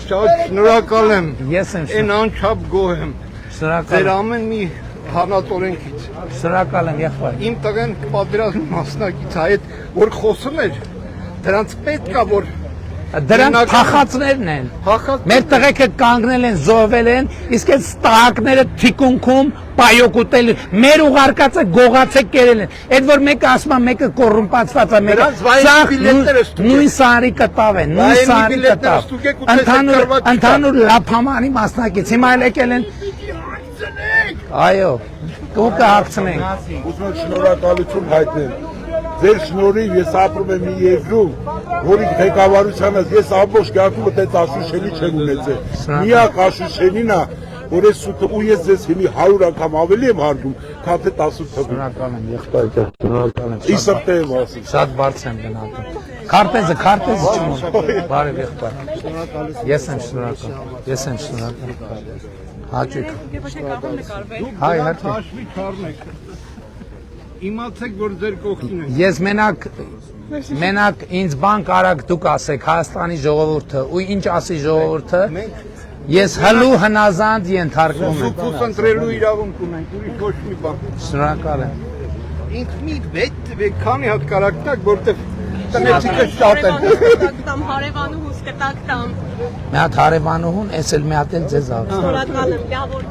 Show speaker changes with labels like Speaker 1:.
Speaker 1: շատ շնորհակալ եմ։
Speaker 2: Ես եմ
Speaker 1: Այն անչափ գոհ եմ։
Speaker 2: շնորհակալ
Speaker 1: Ձեր
Speaker 2: եմ։
Speaker 1: ամեն մի հանածորենքից։
Speaker 2: Շնորհակալ եմ, եղբայր։
Speaker 1: Իմ տղեն պատերազմի մասնակից այդ որ խոսում էր, դրանց պետք է որ
Speaker 2: Դրանք փախածներն են։ Մեր տղեկը կանգնել են, զոհվել են, իսկ այդ ստահակները թիկունքում պայոկուտել են։ Մեր ուղարկածը գողացեք կերել են։ Այդ որ մեկը ասում է, մեկը կոռումպացված է, մեկը նույն սարի կտավ է, նույն սարի կտավ։ Ընդհանուր լափամանի մասնակից։ Հիմա էլ եկել են։ Այո, դու կհարցնենք։
Speaker 3: Ուզում եմ շնորհակալություն հայտնել։ Ձեր շնորհիվ ես ապրում եմ մի երկրում, որի ղեկավարությանս ես ամբողջ կյանքում այդ Աշուշենի չեմ ունեցել։ Միակ Աշուշենին է, որ ես սուտը ու ես ձեզ հիմի 100 անգամ ավելի եմ հարգում, քան թե 18 թվականին։
Speaker 2: Շնորհակալ եմ, եղբայր, շնորհակալ եմ։
Speaker 3: Իսրտե եմ ասում։
Speaker 2: Շատ բարձր եմ գնահատում։ Քարտեզը չունեմ։ Բարև եղբայր։ Ես եմ շնորհակալ։ Հաճույք։ Հայ, հաճույք։
Speaker 1: Հաշվի չառնեք։ Իմացեք, որ ձեր կողքին եք։
Speaker 2: Ես մենակ ինձ բան կարակ դուք ասեք Հայաստանի ժողովուրդը ու ինչ ասի ժողովուրդը ես հլու հնազանդ ենթարկվում եմ։
Speaker 1: Սուփուս ընտրելու իրավունք ունենք, ուրիշ ոչ մի բան։
Speaker 2: Շնորհակալ եմ։
Speaker 1: Ինձ մի վետ քանի հատ կարակտակ, որտեղ տնեցիկը շատ են։
Speaker 4: Կտամ հարևանուհուս կտակ տամ։
Speaker 2: Մի հատ հարևանուհուն, էս էլ մի հատ էլ ձեզ աղ։
Speaker 4: Շնորհակալ եմ, լավ օր։